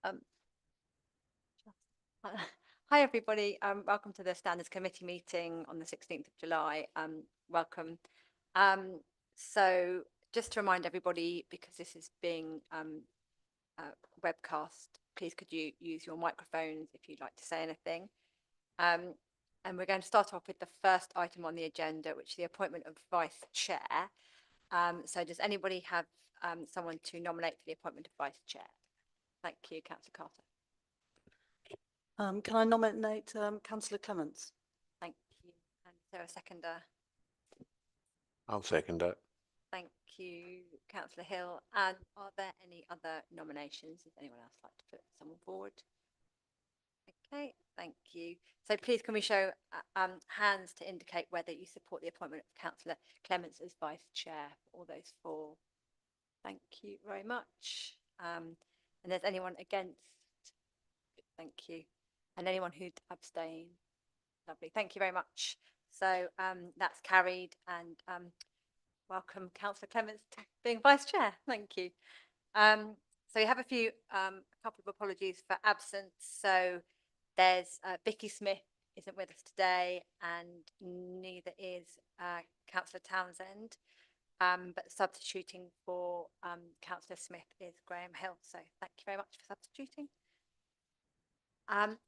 Um, Hi everybody, welcome to the Standards Committee meeting on the 16th of July. Welcome. So just to remind everybody, because this is being webcast, please could you use your microphones if you'd like to say anything. And we're going to start off with the first item on the agenda, which is the appointment of Vice Chair. So does anybody have someone to nominate for the appointment of Vice Chair? Thank you, Councillor Carter. Can I nominate Councillor Clements? Thank you. And is there a seconder? I'll second that. Thank you, Councillor Hill. And are there any other nominations? Does anyone else like to put someone forward? Okay, thank you. So please can we show hands to indicate whether you support the appointment of Councillor Clements as Vice Chair for all those four. Thank you very much. And there's anyone against? Thank you. And anyone who'd abstain? Lovely, thank you very much. So that's carried, and welcome Councillor Clements to being Vice Chair. Thank you. So we have a couple of apologies for absence. So there's Vicky Smith isn't with us today, and neither is Councillor Townsend. But substituting for Councillor Smith is Graham Hill. So thank you very much for substituting.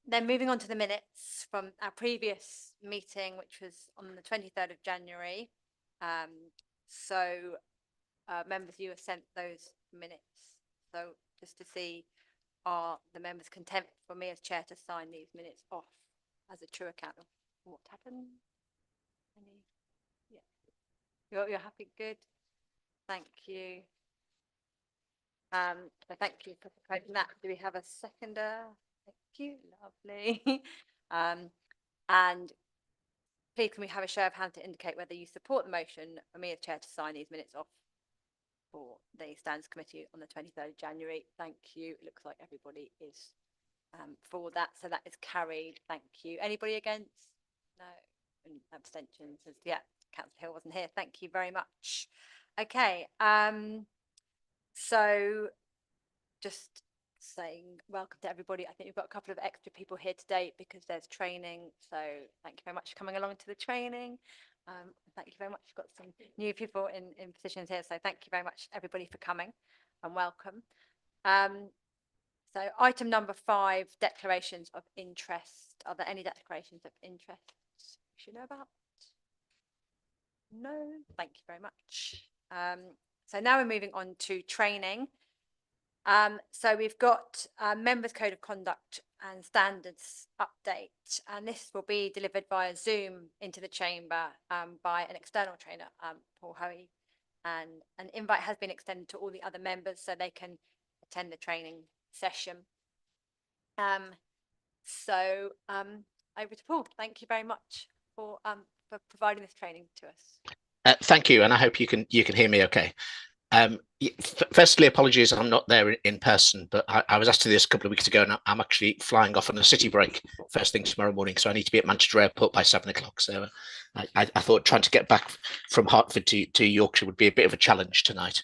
Then moving on to the minutes from our previous meeting, which was on the 23rd of January. Members, you have sent those minutes. So just to see, are the members content for me as chair to sign these minutes off as a true account of what happened? Yeah, you're happy? Good. Thank you. So thank you for proposing that. Do we have a seconder? Thank you, lovely. And please can we have a show of hands to indicate whether you support the motion for me as chair to sign these minutes off for the Standards Committee on the 23rd of January. Thank you. It looks like everybody is for that, so that is carried. Thank you. Anybody against? No. And abstentions? Yeah, Councillor Hill wasn't here. Thank you very much. Okay. So just saying welcome to everybody. I think we've got a couple of extra people here today because there's training, so thank you very much for coming along to the training. Thank you very much. We've got some new people in positions here, so thank you very much everybody for coming and welcome. So item number 5, declarations of interest. Are there any declarations of interest we should know about? No, thank you very much. So now we're moving on to training. So we've got Members Code of Conduct and Standards update, and this will be delivered via Zoom into the chamber by an external trainer, Paul Hoey, and an invite has been extended to all the other members so they can attend the training session. Over to Paul. Thank you very much for providing this training to us. Thank you, and I hope you can hear me okay. Firstly, apologies, I'm not there in person, but I was asked to do this a couple of weeks ago, and I'm actually flying off on a city break first thing tomorrow morning, so I need to be at Manchester Airport by 7 o'clock. So I thought trying to get back from Hertford to Yorkshire would be a bit of a challenge tonight.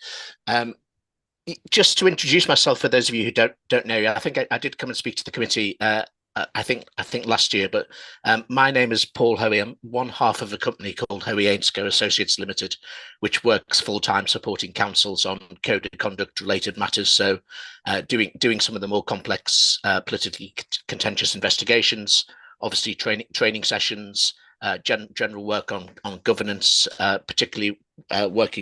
Just to introduce myself for those of you who don't know, I think I did come and speak to the committee. I think last year, but my name is Paul Hoey. I'm one half of a company called Hoey Ainscough Associates Limited, which works full-time supporting councils on code of conduct related matters. So doing some of the more complex politically contentious investigations, obviously training sessions, general work on governance, particularly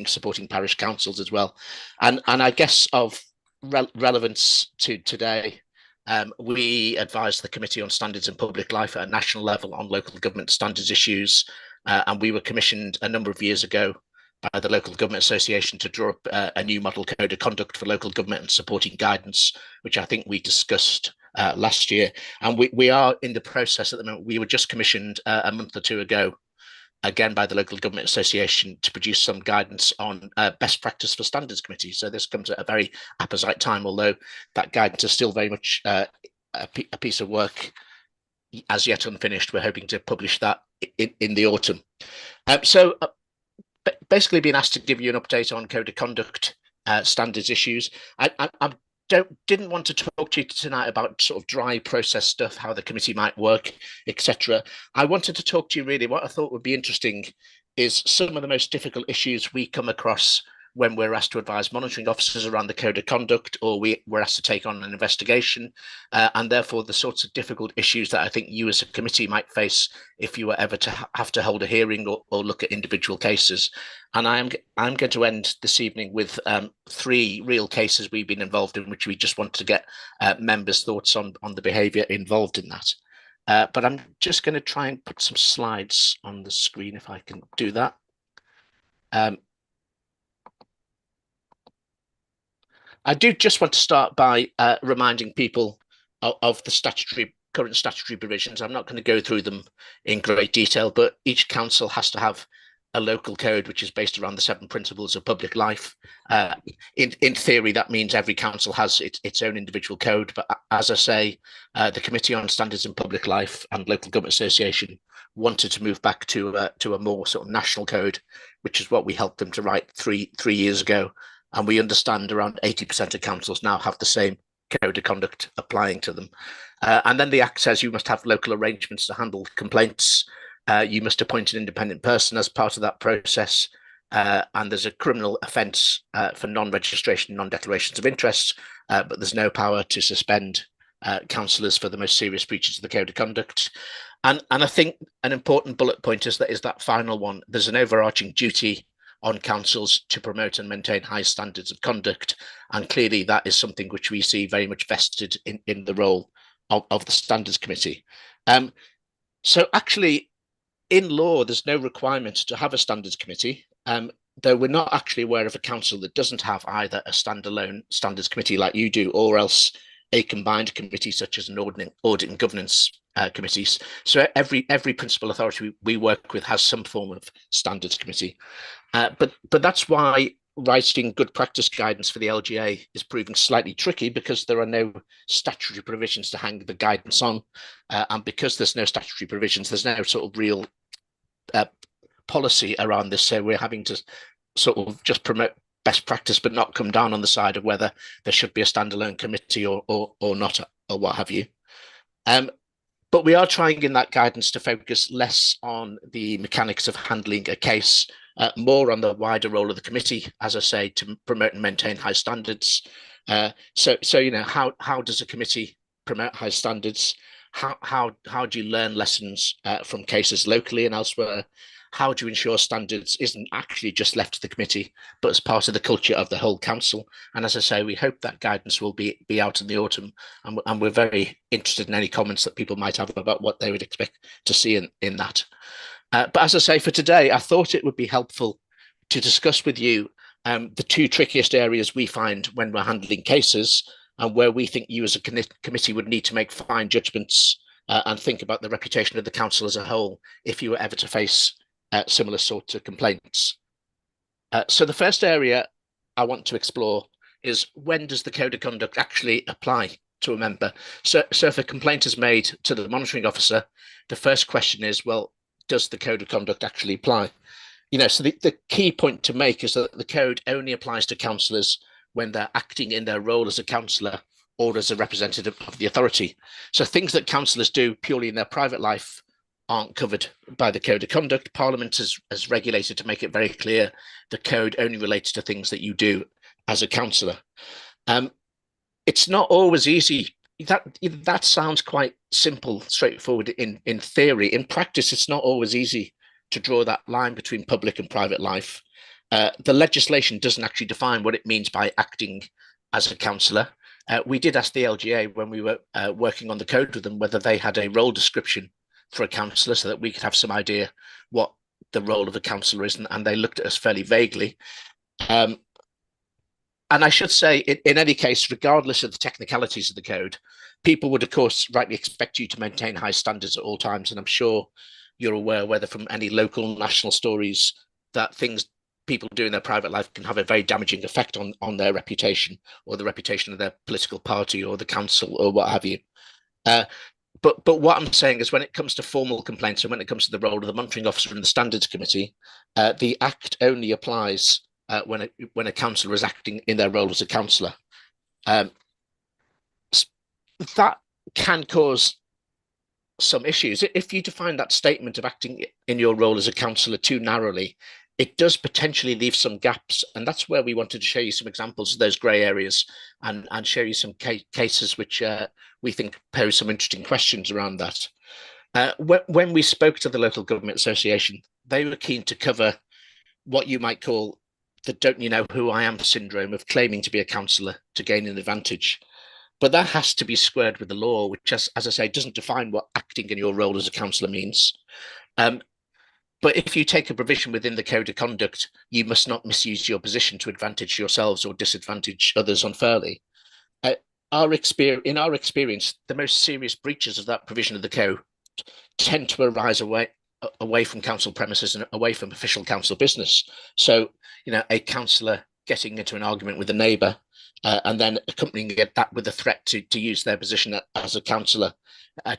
supporting parish councils as well. And I guess of relevance to today, we advised the Committee on Standards in Public Life at a national level on local government standards issues, and we were commissioned a number of years ago by the Local Government Association to draw up a new model code of conduct for local government and supporting guidance, which I think we discussed last year. And we are in the process at the moment. We were just commissioned a month or two ago, again by the Local Government Association, to produce some guidance on best practice for standards committees. So this comes at a very apposite time, although that guidance is still very much a piece of work as yet unfinished. We're hoping to publish that in the autumn. Basically being asked to give you an update on code of conduct standards issues. I'm didn't want to talk to you tonight about sort of dry process stuff, how the committee might work, etc. I wanted to talk to you really. What I thought would be interesting is some of the most difficult issues we come across when we're asked to advise monitoring officers around the code of conduct, or we're asked to take on an investigation, and therefore the sorts of difficult issues that I think you as a committee might face if you were ever to have to hold a hearing or look at individual cases. And I'm going to end this evening with 3 real cases we've been involved in, which we just want to get members' thoughts on the behaviour involved in that. But I'm just going to try and put some slides on the screen if I can do that. I do just want to start by reminding people of the current statutory provisions. I'm not going to go through them in great detail, but each council has to have a local code which is based around the 7 principles of public life. In theory, that means every council has its own individual code. But as I say, the Committee on Standards in Public Life and Local Government Association wanted to move back to a more sort of national code, which is what we helped them to write three years ago. And we understand around 80% of councils now have the same code of conduct applying to them. And then the Act says you must have local arrangements to handle complaints. You must appoint an independent person as part of that process. And there's a criminal offence for non-registration, non-declarations of interest, but there's no power to suspend councillors for the most serious breaches of the code of conduct. And I think an important bullet point is that final one. There's an overarching duty on councils to promote and maintain high standards of conduct. And clearly that is something which we see very much vested in the role of the Standards Committee. So actually, in law, there's no requirement to have a Standards Committee, though we're not actually aware of a council that doesn't have either a standalone Standards Committee like you do, or else a combined committee such as an audit and governance committees. So every principal authority we work with has some form of Standards Committee. But that's why writing good practice guidance for the LGA is proving slightly tricky, because there are no statutory provisions to hang the guidance on. And because there's no statutory provisions, there's no sort of real policy around this. So we're having to sort of just promote best practice, but not come down on the side of whether there should be a standalone committee or not, or what have you. But we are trying in that guidance to focus less on the mechanics of handling a case, more on the wider role of the committee, as I say, to promote and maintain high standards. So you know, how does a committee promote high standards? How do you learn lessons from cases locally and elsewhere? How do you ensure standards isn't actually just left to the committee, but as part of the culture of the whole council? And as I say, we hope that guidance will be out in the autumn, and we're very interested in any comments that people might have about what they would expect to see in that. But as I say, for today, I thought it would be helpful to discuss with you the 2 trickiest areas we find when we're handling cases, and where we think you as a committee would need to make fine judgments and think about the reputation of the council as a whole if you were ever to face similar sorts of complaints. So the first area I want to explore is, when does the code of conduct actually apply to a member? So if a complaint is made to the monitoring officer, the first question is, well, does the code of conduct actually apply? You know, so the key point to make is that the code only applies to councillors when they're acting in their role as a councillor or as a representative of the authority. So things that councillors do purely in their private life aren't covered by the code of conduct. Parliament has regulated to make it very clear the code only relates to things that you do as a councillor. It's not always easy. That sounds quite simple, straightforward in theory. In practice, it's not always easy to draw that line between public and private life. The legislation doesn't actually define what it means by acting as a councillor. We did ask the LGA when we were working on the code with them whether they had a role description for a councillor, so that we could have some idea what the role of a councillor is, and they looked at us fairly vaguely. And I should say, in any case, regardless of the technicalities of the code, people would, of course, rightly expect you to maintain high standards at all times. And I'm sure you're aware, whether from any local, national stories, that things people do in their private life can have a very damaging effect on their reputation, or the reputation of their political party or the council or what have you. But what I'm saying is, when it comes to formal complaints and when it comes to the role of the monitoring officer in the Standards Committee, the Act only applies when a councillor is acting in their role as a councillor. that can cause some issues. If you define that statement of acting in your role as a councillor too narrowly, it does potentially leave some gaps. And that's where we wanted to show you some examples of those grey areas and show you some cases which we think pose some interesting questions around that. When we spoke to the Local Government Association, they were keen to cover what you might call the don't you know who I am syndrome of claiming to be a councillor to gain an advantage. But that has to be squared with the law, which, as I say, doesn't define what acting in your role as a councillor means. But if you take a provision within the Code of Conduct, you must not misuse your position to advantage yourselves or disadvantage others unfairly. In our experience, the most serious breaches of that provision of the Code tend to arise away from council premises and away from official council business. So, a councillor getting into an argument with a neighbour and then accompanying that with a threat to use their position as a councillor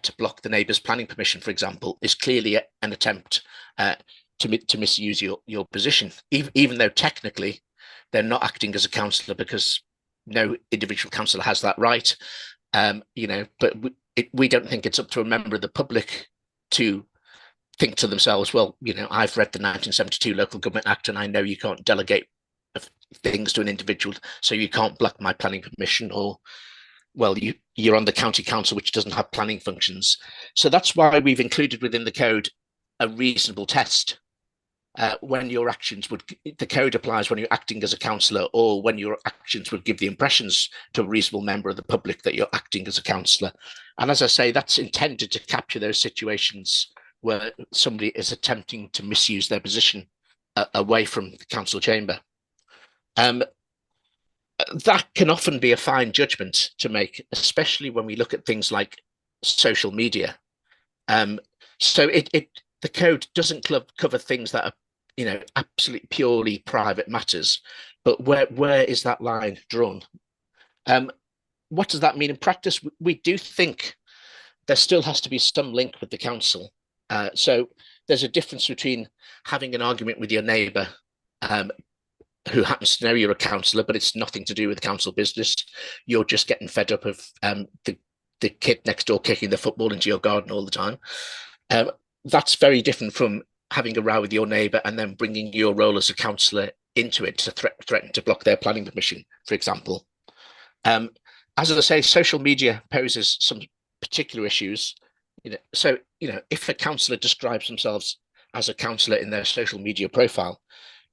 to block the neighbour's planning permission, for example, is clearly an attempt to misuse your position, even though technically they're not acting as a councillor because no individual councillor has that right. But we don't think it's up to a member of the public to think to themselves, well, I've read the 1972 Local Government Act and I know you can't delegate things to an individual, so you can't block my planning permission, or, well, you're on the county council, which doesn't have planning functions. So that's why we've included within the code a reasonable test. When your actions the code applies when you're acting as a councillor, or when your actions would give the impressions to a reasonable member of the public that you're acting as a councillor. And as I say, that's intended to capture those situations where somebody is attempting to misuse their position away from the council chamber. That can often be a fine judgment to make, especially when we look at things like social media. So the code doesn't cover things that are, absolutely purely private matters, but where is that line drawn? What does that mean in practice? We do think there still has to be some link with the council. So there's a difference between having an argument with your neighbour who happens to know you're a councillor, but it's nothing to do with council business. You're just getting fed up of the kid next door kicking the football into your garden all the time. That's very different from having a row with your neighbour and then bringing your role as a councillor into it to threaten to block their planning permission, for example. As I say, social media poses some particular issues. So if a councillor describes themselves as a councillor in their social media profile,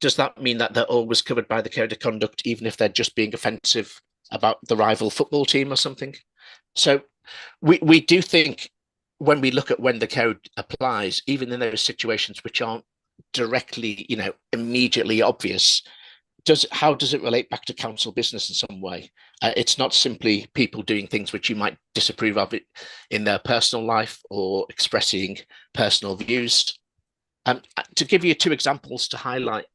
does that mean that they're always covered by the Code of Conduct, even if they're just being offensive about the rival football team or something? So we do think when we look at when the code applies, even in those situations which aren't directly, immediately obvious, how does it relate back to council business in some way? It's not simply people doing things which you might disapprove of it in their personal life or expressing personal views. To give you two examples to highlight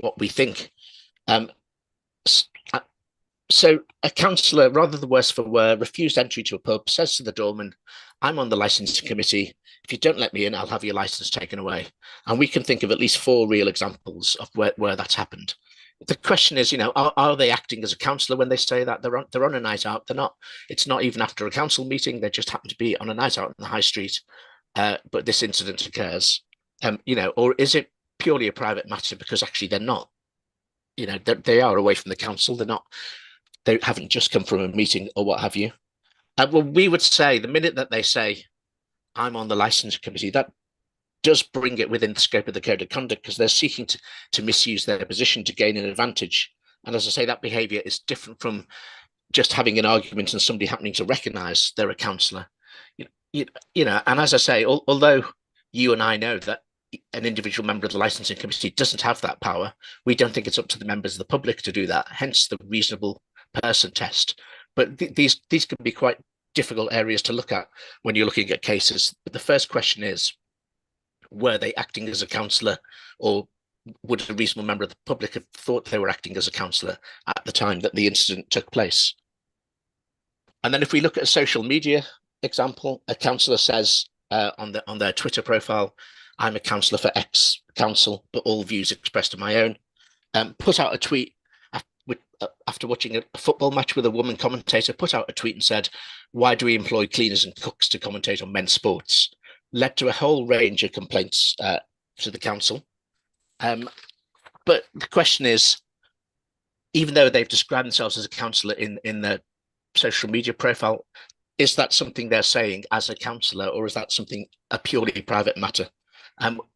what we think. So a councillor, rather the worse for wear, refused entry to a pub, says to the doorman, I'm on the licensing committee. If you don't let me in, I'll have your license taken away. And we can think of at least 4 real examples of where that's happened. The question is, are they acting as a councillor when they say that? They're on a night out. It's not even after a council meeting. They just happen to be on a night out on the high street. But this incident occurs. Or is it purely a private matter because actually they're not? They are away from the council. They haven't just come from a meeting or what have you. Well, we would say the minute that they say, I'm on the licensing committee, that does bring it within the scope of the Code of Conduct because they're seeking to misuse their position to gain an advantage. And as I say, that behaviour is different from just having an argument and somebody happening to recognise they're a councillor. And as I say, although you and I know that an individual member of the licensing committee doesn't have that power, we don't think it's up to the members of the public to do that, hence the reasonable person test. But these can be quite difficult areas to look at when you're looking at cases. But the first question is, were they acting as a councillor, or would a reasonable member of the public have thought they were acting as a councillor at the time that the incident took place? And then if we look at a social media example, a councillor says on their Twitter profile, I'm a councillor for X council, but all views expressed are my own. Put out a tweet after watching a football match with a woman commentator, put out a tweet and said, "Why do we employ cleaners and cooks to commentate on men's sports?" Led to a whole range of complaints to the council. But the question is, even though they've described themselves as a councillor in their social media profile, is that something they're saying as a councillor, or is that something a purely private matter?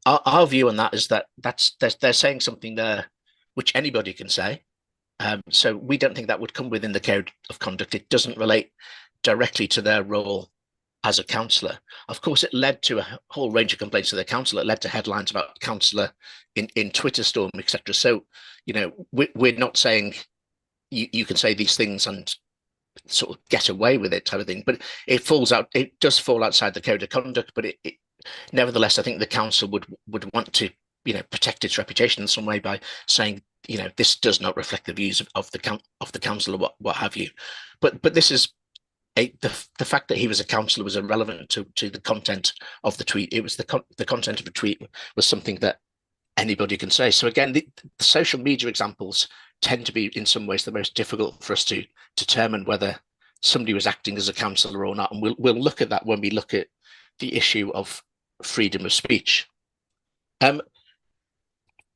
Our view on that is that they're saying something there which anybody can say. So we don't think that would come within the code of conduct. It doesn't relate directly to their role as a councillor. Of course, it led to a whole range of complaints to the councillor. It led to headlines about councillor in Twitter storm, etc. So, you know, we're not saying you can say these things and sort of get away with it type of thing, but it does fall outside the code of conduct. But it nevertheless, I think the council would want to, you know, protect its reputation in some way by saying, you know, this does not reflect the views of the council or what have you. But this is the fact that he was a councillor was irrelevant to the content of the tweet. It was the content of the tweet was something that anybody can say. So again, the social media examples tend to be in some ways the most difficult for us to determine whether somebody was acting as a councillor or not. And we'll look at that when we look at the issue of freedom of speech.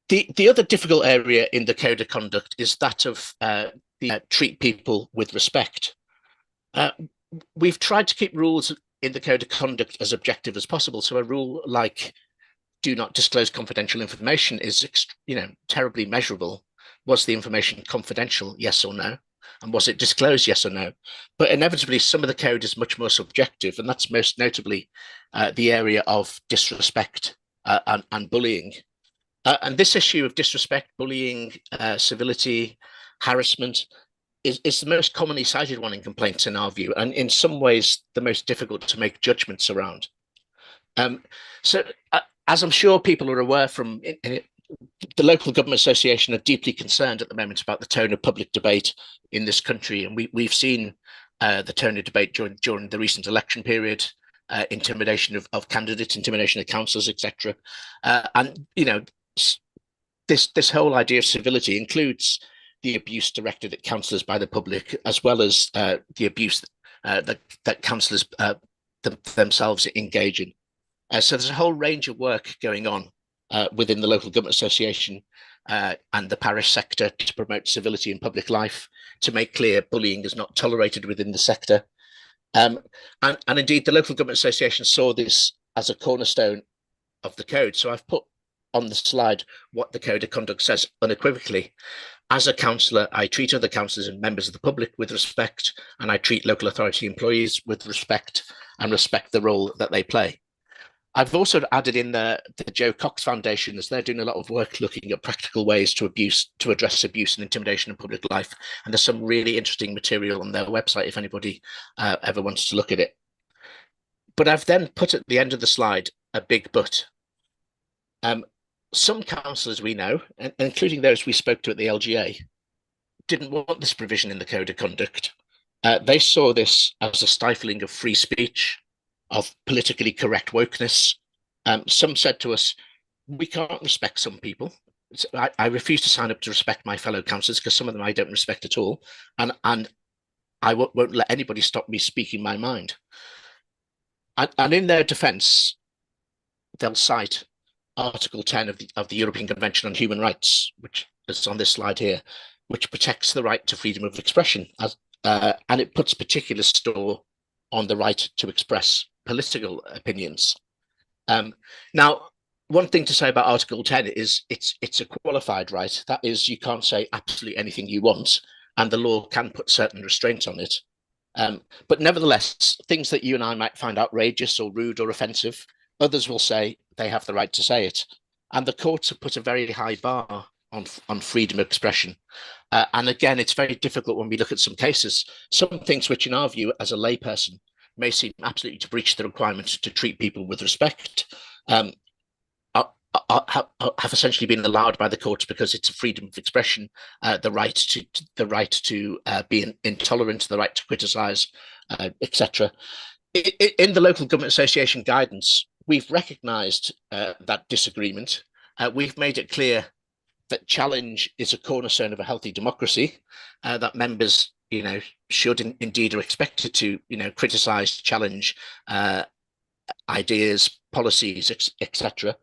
The other difficult area in the code of conduct is that of treat people with respect. We've tried to keep rules in the code of conduct as objective as possible. So a rule like do not disclose confidential information is, you know, terribly measurable. Was the information confidential? Yes or no? And was it disclosed? Yes or no? But inevitably, some of the code is much more subjective, and that's most notably the area of disrespect and bullying. And this issue of disrespect, bullying, civility, harassment is the most commonly cited one in complaints in our view, and in some ways the most difficult to make judgments around. So as I'm sure people are aware from the Local Government Association are deeply concerned at the moment about the tone of public debate in this country. And we've seen the tone of debate during the recent election period, intimidation of candidates, intimidation of councillors, etc. And, you know, this whole idea of civility includes the abuse directed at councillors by the public, as well as the abuse that councillors themselves engage in. So there's a whole range of work going on within the Local Government Association and the parish sector to promote civility in public life, to make clear bullying is not tolerated within the sector. And indeed, the Local Government Association saw this as a cornerstone of the code. So I've put on the slide what the Code of Conduct says unequivocally. As a councillor, I treat other councillors and members of the public with respect, and I treat local authority employees with respect and respect the role that they play. I've also added in the Joe Cox Foundation, as they're doing a lot of work looking at practical ways to address abuse and intimidation in public life. And there's some really interesting material on their website if anybody ever wants to look at it. But I've then put at the end of the slide a big but. Some councillors we know, including those we spoke to at the LGA, didn't want this provision in the Code of Conduct. They saw this as a stifling of free speech, of politically correct wokeness. Some said to us, we can't respect some people. I refuse to sign up to respect my fellow councillors because some of them I don't respect at all. And I won't let anybody stop me speaking my mind. And in their defence, they'll cite Article 10 of the European Convention on Human Rights, which is on this slide here, which protects the right to freedom of expression, and it puts particular store on the right to express political opinions. Now, one thing to say about Article 10 is it's a qualified right. That is, you can't say absolutely anything you want, and the law can put certain restraints on it. But nevertheless, things that you and I might find outrageous or rude or offensive, others will say they have the right to say it. And the courts have put a very high bar on freedom of expression. And again, it's very difficult when we look at some cases. Some things which, in our view, as a layperson, may seem absolutely to breach the requirement to treat people with respect, have essentially been allowed by the courts because it's a freedom of expression, the right to be intolerant, the right to criticise, etc. In the Local Government Association guidance, we've recognised that disagreement. We've made it clear that challenge is a cornerstone of a healthy democracy, that members, should indeed are expected to, criticise, challenge ideas, policies, etc.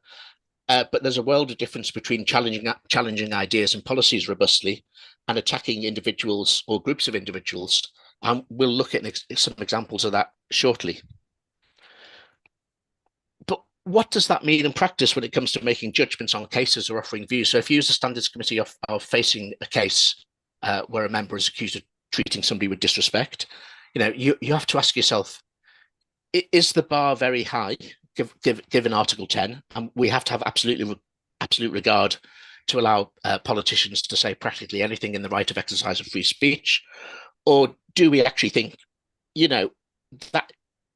But there's a world of difference between challenging ideas and policies robustly and attacking individuals or groups of individuals. And we'll look at some examples of that shortly. But what does that mean in practice when it comes to making judgments on cases or offering views? So if you as a standards committee are facing a case where a member is accused of treating somebody with disrespect, you have to ask yourself, is the bar very high given Article 10? And we have to have absolute regard to allow politicians to say practically anything in the right of exercise of free speech? Or do we actually think,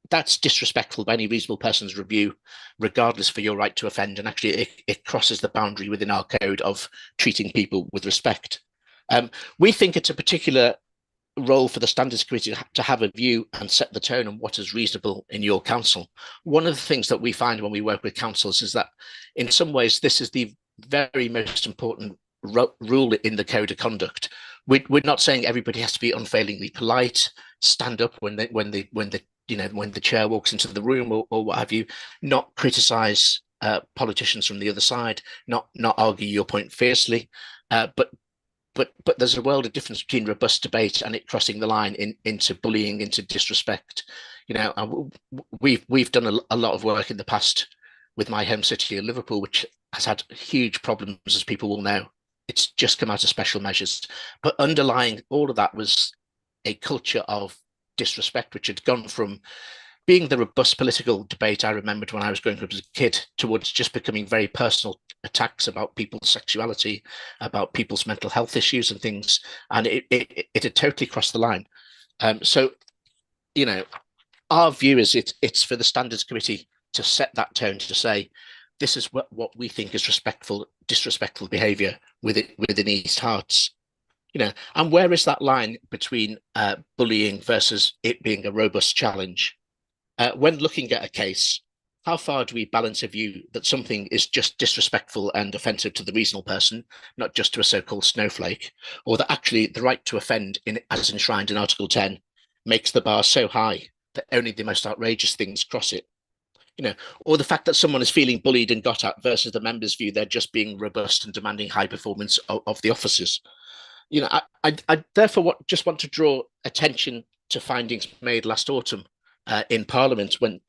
that's disrespectful by any reasonable person's review, regardless for your right to offend, and actually it crosses the boundary within our code of treating people with respect? We think it's a particular role for the standards committee to have a view and set the tone on what is reasonable in your council. One of the things that we find when we work with councils is that in some ways this is the very most important rule in the code of conduct. We're not saying everybody has to be unfailingly polite, stand up when the chair walks into the room or what have you, not criticize politicians from the other side, not argue your point fiercely, but there's a world of difference between robust debate and it crossing the line into bullying, into disrespect. And we've done a lot of work in the past with my home city of Liverpool, which has had huge problems, as people will know. It's just come out of special measures. But underlying all of that was a culture of disrespect, which had gone from being the robust political debate I remembered when I was growing up as a kid towards just becoming very personal attacks about people's sexuality, about people's mental health issues and things. And it had totally crossed the line. So, our view is it's for the standards committee to set that tone, to say, this is what we think is disrespectful behaviour within East Herts. And where is that line between bullying versus it being a robust challenge? When looking at a case, how far do we balance a view that something is just disrespectful and offensive to the reasonable person, not just to a so-called snowflake, or that actually the right to offend, as enshrined in Article 10, makes the bar so high that only the most outrageous things cross it? Or the fact that someone is feeling bullied and got at versus the members' view they're just being robust and demanding high performance of the officers. I therefore just want to draw attention to findings made last autumn in Parliament when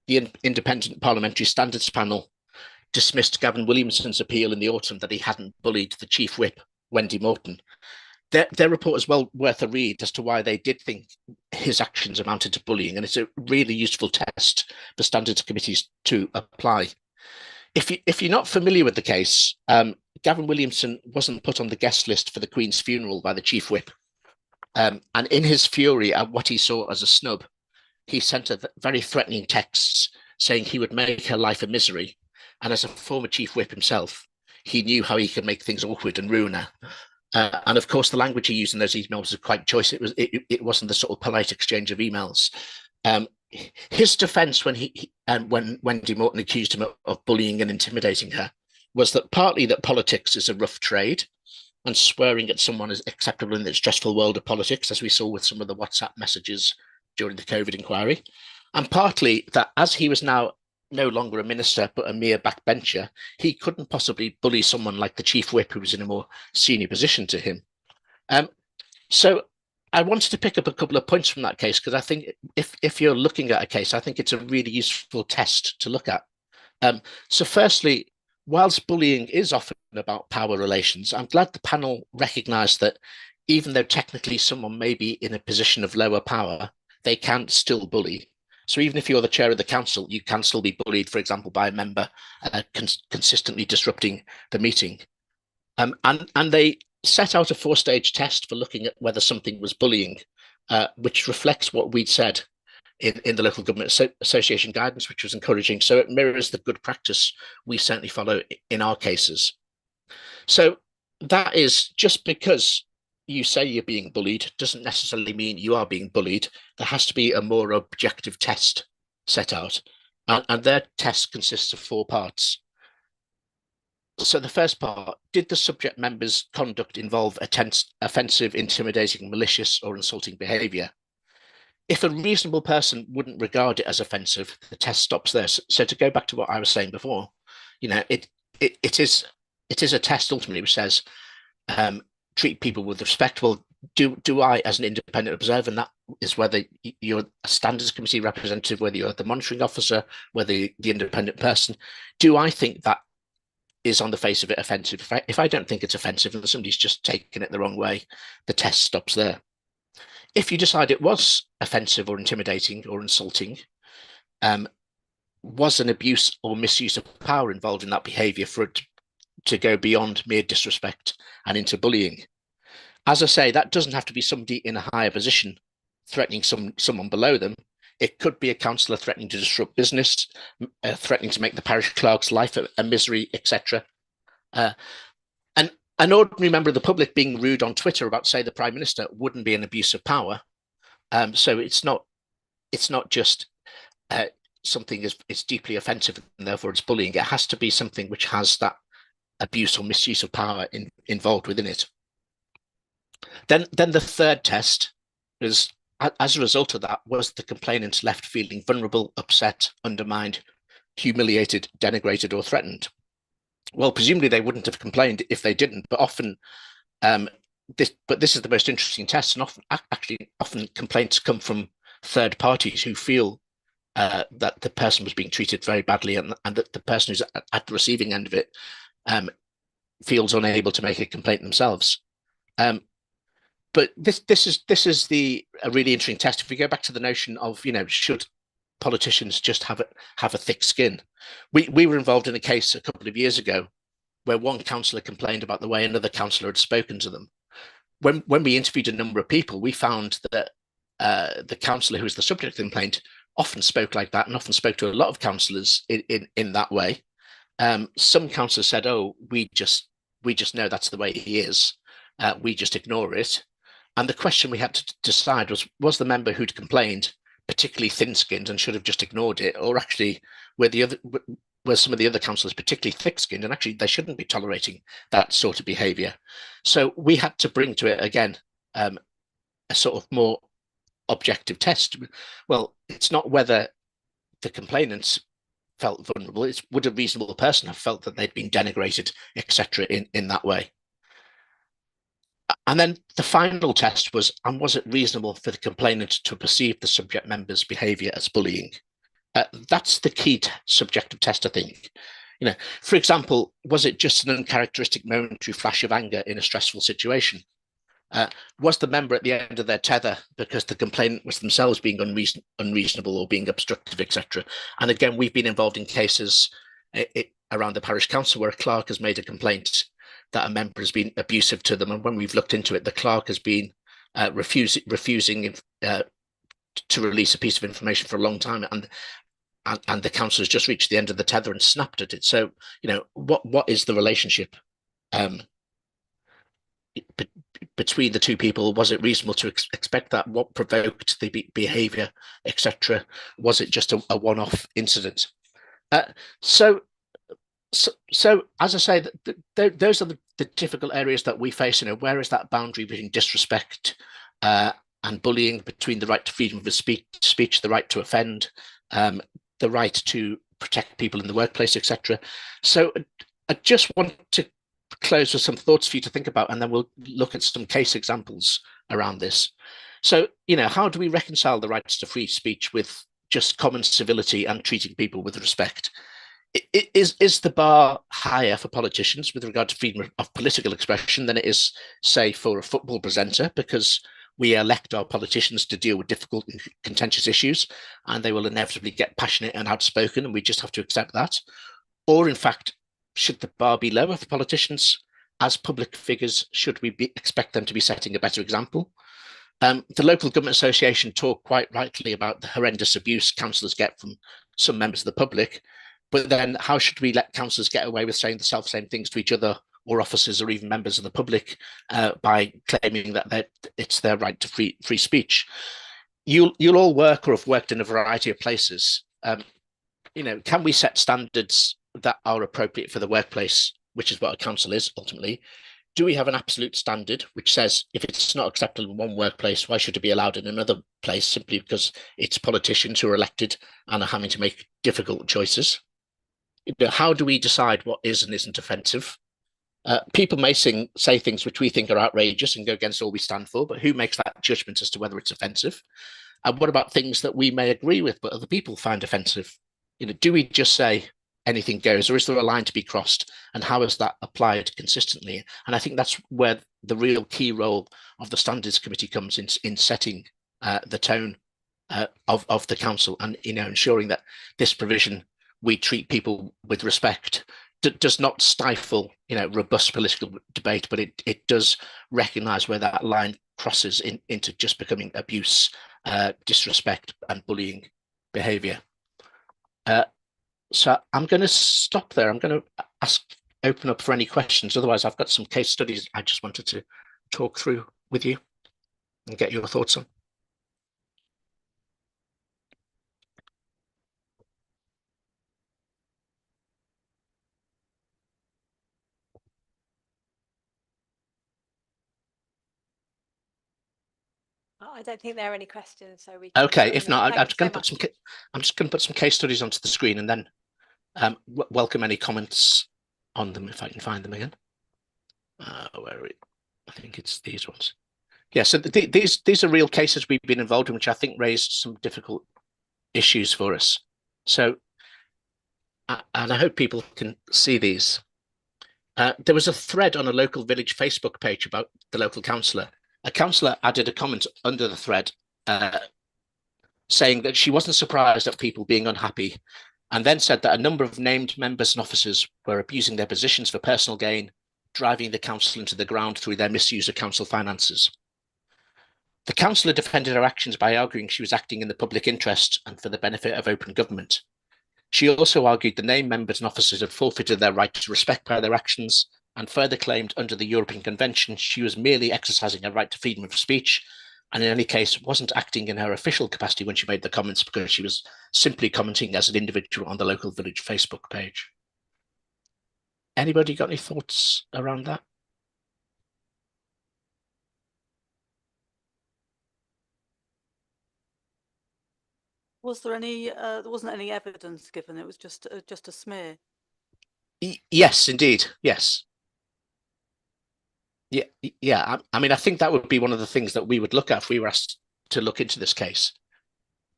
the Independent Parliamentary Standards Panel dismissed Gavin Williamson's appeal in the autumn that he hadn't bullied the Chief Whip, Wendy Morton. Their report is well worth a read as to why they did think his actions amounted to bullying, and it's a really useful test for standards committees to apply. If you're not familiar with the case, Gavin Williamson wasn't put on the guest list for the Queen's funeral by the Chief Whip. And in his fury at what he saw as a snub, he sent her very threatening texts saying he would make her life a misery. And as a former Chief Whip himself, he knew how he could make things awkward and ruin her. And of course, the language he used in those emails was quite choice. It wasn't the sort of polite exchange of emails. His defence when Wendy Morton accused him of bullying and intimidating her was that partly that politics is a rough trade, and swearing at someone is acceptable in the stressful world of politics, as we saw with some of the WhatsApp messages during the COVID inquiry, and partly that as he was now no longer a minister but a mere backbencher, he couldn't possibly bully someone like the Chief Whip, who was in a more senior position to him. So I wanted to pick up a couple of points from that case, because I think if you're looking at a case, I think it's a really useful test to look at. So firstly, whilst bullying is often about power relations, I'm glad the panel recognised that even though technically someone may be in a position of lower power, they can still bully. So even if you're the chair of the council, you can still be bullied, for example, by a member consistently disrupting the meeting. And they set out a 4-stage test for looking at whether something was bullying, which reflects what we'd said in the Local Government Association guidance, which was encouraging. So it mirrors the good practice we certainly follow in our cases. So that is, just because you say you're being bullied doesn't necessarily mean you are being bullied. There has to be a more objective test set out. And their test consists of 4 parts. So the first part, did the subject member's conduct involve offensive, intimidating, malicious or insulting behaviour? If a reasonable person wouldn't regard it as offensive, the test stops there. So to go back to what I was saying before, it is a test ultimately which says treat people with respect. Well, do I, as an independent observer, and that is whether you're a standards committee representative, whether you're the monitoring officer, whether the independent person, do I think that is on the face of it offensive? If I don't think it's offensive and somebody's just taken it the wrong way, the test stops there. If you decide it was offensive or intimidating or insulting, was an abuse or misuse of power involved in that behaviour for it to go beyond mere disrespect and into bullying? As I say, that doesn't have to be somebody in a higher position threatening someone below them. It could be a councillor threatening to disrupt business, threatening to make the parish clerk's life a misery, etc. An ordinary member of the public being rude on Twitter about, say, the Prime Minister wouldn't be an abuse of power. So it's not just something is deeply offensive and therefore it's bullying. It has to be something which has that abuse or misuse of power involved within it. Then the third test is, as a result of that, was the complainant left feeling vulnerable, upset, undermined, humiliated, denigrated, or threatened? Well, presumably they wouldn't have complained if they didn't, but often this is the most interesting test, and often complaints come from third parties who feel that the person was being treated very badly, and that the person who's at the receiving end of it feels unable to make a complaint themselves. But this is a really interesting test. If we go back to the notion of, should politicians just have a thick skin? We were involved in a case a couple of years ago where one councillor complained about the way another councillor had spoken to them. When we interviewed a number of people, we found that the councillor who was the subject of the complaint often spoke like that and often spoke to a lot of councillors in that way. Some councillors said, "Oh, we just know that's the way he is. We just ignore it." And the question we had to decide was the member who'd complained particularly thin-skinned and should have just ignored it, or actually were some of the other councillors particularly thick-skinned and actually they shouldn't be tolerating that sort of behaviour? So we had to bring to it again a sort of more objective test. Well, it's not whether the complainants felt vulnerable, it's would a reasonable person have felt that they'd been denigrated, etc. in that way. And then the final test was it reasonable for the complainant to perceive the subject member's behaviour as bullying? That's the key subjective test, I think. For example, was it just an uncharacteristic momentary flash of anger in a stressful situation? Was the member at the end of their tether because the complainant was themselves being unreasonable or being obstructive, etc.? And again, we've been involved in cases around the parish council where a clerk has made a complaint that a member has been abusive to them, and when we've looked into it, the clerk has been refusing to release a piece of information for a long time, and the council has just reached the end of the tether and snapped at it. So, what is the relationship between the two people? Was it reasonable to expect that? What provoked the behaviour, etc.? Was it just a one-off incident? So as I say, those are the difficult areas that we face. Where is that boundary between disrespect and bullying, between the right to freedom of speech, the right to offend, the right to protect people in the workplace, etc. So I just want to close with some thoughts for you to think about, and then we'll look at some case examples around this. So, how do we reconcile the rights to free speech with just common civility and treating people with respect? Is the bar higher for politicians with regard to freedom of political expression than it is, say, for a football presenter? Because we elect our politicians to deal with difficult and contentious issues, and they will inevitably get passionate and outspoken, and we just have to accept that. Or, in fact, should the bar be lower for politicians? As public figures, should we expect them to be setting a better example? The Local Government Association talk quite rightly about the horrendous abuse councillors get from some members of the public. But then how should we let councillors get away with saying the self-same things to each other or officers or even members of the public by claiming that it's their right to free speech? You'll all work or have worked in a variety of places. Can we set standards that are appropriate for the workplace which is what a council is ultimately? Do we have an absolute standard which says if it's not acceptable in one workplace, why should it be allowed in another place simply because it's politicians who are elected and are having to make difficult choices? How do we decide what is and isn't offensive? People may say things which we think are outrageous and go against all we stand for, but who makes that judgment as to whether it's offensive? And what about things that we may agree with, but other people find offensive? Do we just say anything goes, or is there a line to be crossed? And how is that applied consistently? And I think that's where the real key role of the Standards Committee comes in setting the tone of the council, and ensuring that this provision, we treat people with respect, does not stifle robust political debate, but it does recognise where that line crosses into just becoming abuse, disrespect, and bullying behaviour. So I'm going to stop there. I'm going to open up for any questions. Otherwise, I've got some case studies I just wanted to talk through with you and get your thoughts on. I don't think there are any questions, so we. Okay, if not, Thank I'm you just going so to put much. I'm just going to put some case studies onto the screen, and then welcome any comments on them if I can find them again. Where are we? I think it's these ones. Yeah, so these are real cases we've been involved in, which I think raised some difficult issues for us. So, and I hope people can see these. There was a thread on a local village Facebook page about the local councillor. A councillor added a comment under the thread saying that she wasn't surprised at people being unhappy, and then said that a number of named members and officers were abusing their positions for personal gain, driving the council into the ground through their misuse of council finances. The councillor defended her actions by arguing she was acting in the public interest and for the benefit of open government. She also argued the named members and officers had forfeited their right to respect by their actions, and further claimed under the European Convention she was merely exercising her right to freedom of speech, and in any case wasn't acting in her official capacity when she made the comments, because she was simply commenting as an individual on the local village Facebook page. Anybody got any thoughts around that? Was there any, there wasn't any evidence given, it was just a smear? Yes, indeed, yes. Yeah. I mean, I think that would be one of the things that we would look at if we were asked to look into this case.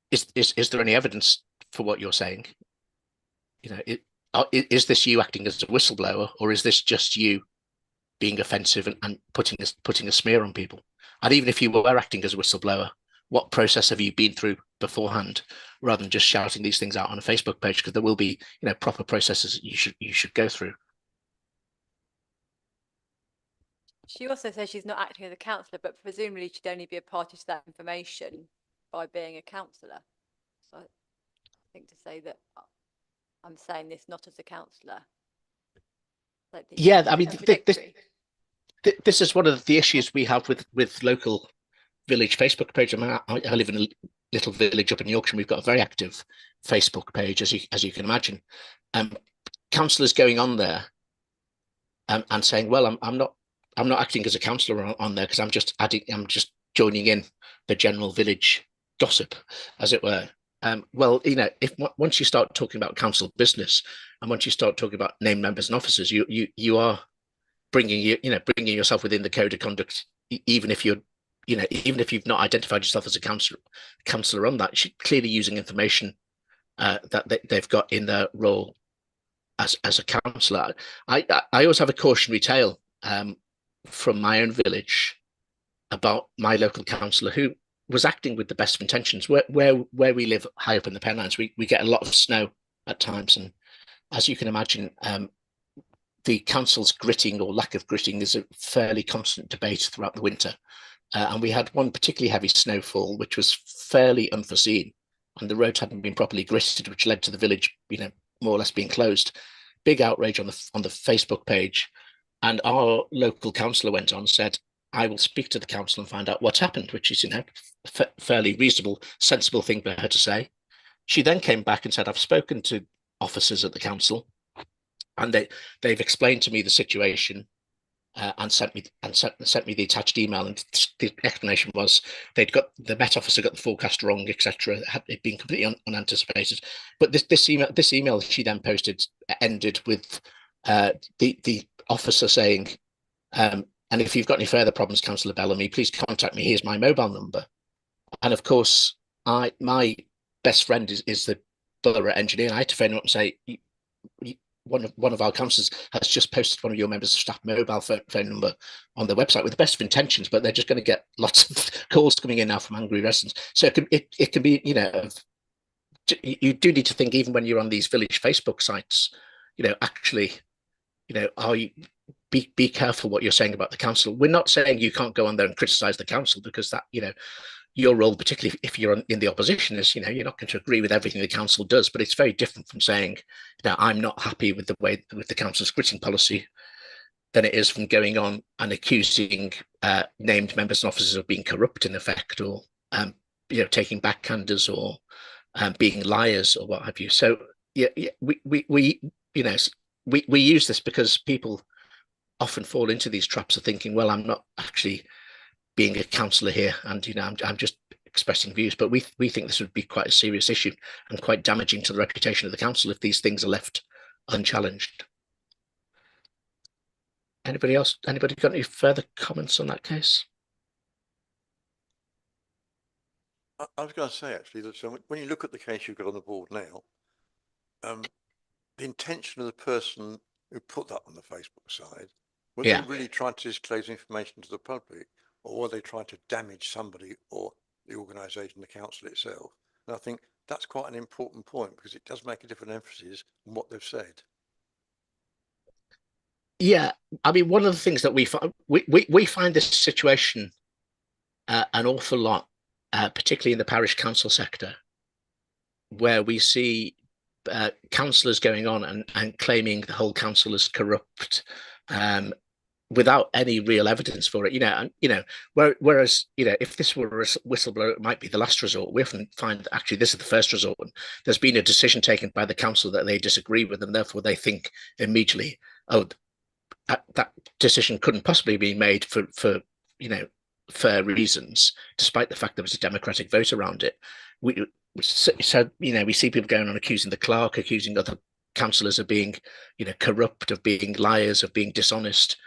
Is there any evidence for what you're saying? Is this you acting as a whistleblower, or is this just you being offensive and putting a smear on people? And even if you were acting as a whistleblower, what process have you been through beforehand, rather than just shouting these things out on a Facebook page? Because there will be, proper processes that you should go through. She also says she's not acting as a councillor, but presumably she'd only be a party to that information by being a councillor. So I think to say that I'm saying this not as a councillor. Yeah, I mean, this is one of the issues we have with local village Facebook page. I mean, I live in a little village up in Yorkshire. We've got a very active Facebook page, as you can imagine. Councillors going on there and saying, "Well, I'm not acting as a councillor on there because I'm just joining in the general village gossip, as it were." Well, if once you start talking about council business, and once you start talking about named members and officers, you are bringing yourself within the code of conduct, even if you've not identified yourself as a councillor on that. You're clearly using information that they've got in their role as a councillor. I always have a cautionary tale from my own village about my local councillor who was acting with the best of intentions. Where we live high up in the Pennines, we get a lot of snow at times, and as you can imagine, the council's gritting or lack of gritting is a fairly constant debate throughout the winter. And we had one particularly heavy snowfall, which was fairly unforeseen, and the roads hadn't been properly gritted, which led to the village, more or less being closed. Big outrage on the Facebook page, and our local councillor went on and said, "I will speak to the council and find out what's happened," which is, fairly reasonable, sensible thing for her to say. She then came back and said, "I've spoken to officers at the council, and they've explained to me the situation. And sent me the attached email, and the explanation was they'd got the Met Officer got the forecast wrong, etc. Had it been completely unanticipated. But this email she then posted ended with the officer saying, and if you've got any further problems, Councillor Bellamy, please contact me. Here's my mobile number. And of course, my best friend is the borough engineer. And I had to phone him up and say, one of our councillors has just posted one of your members of staff mobile phone number on their website with the best of intentions, but they're just going to get lots of calls coming in now from angry residents. So it can be, you know, you do need to think, even when you're on these village Facebook sites, you know, actually, you know, are you be careful what you're saying about the council. We're not saying you can't go on there and criticise the council, because that, you know, your role, particularly if you're in the opposition, is, you know, you're not going to agree with everything the council does, but it's very different from saying, you know, I'm not happy with the council's gritting policy, than it is from going on and accusing named members and officers of being corrupt in effect, or you know, taking backhanders, or being liars, or what have you. So yeah, we you know, we use this because people often fall into these traps of thinking, well, I'm not actually being a councillor here, and, you know, I'm just expressing views. But we think this would be quite a serious issue and quite damaging to the reputation of the council if these things are left unchallenged. Anybody else? Anybody got any further comments on that case? I was going to say, actually, that when you look at the case you've got on the board now, the intention of the person who put that on the Facebook side, were they really trying to disclose information to the public, or were they trying to damage somebody or the organisation, the council itself? And I think that's quite an important point, because it does make a different emphasis on what they've said. Yeah, I mean, one of the things that we find this situation an awful lot, particularly in the parish council sector, where we see councillors going on and claiming the whole council is corrupt, without any real evidence for it. You know, and, you know, whereas, you know, if this were a whistleblower, it might be the last resort. We often find that actually this is the first resort, and there's been a decision taken by the council that they disagree with, and therefore they think immediately, oh, that decision couldn't possibly be made for you know, fair reasons, despite the fact there was a democratic vote around it. So, you know, we see people going on accusing the clerk, accusing other councillors of being, you know, corrupt, of being liars, of being dishonest,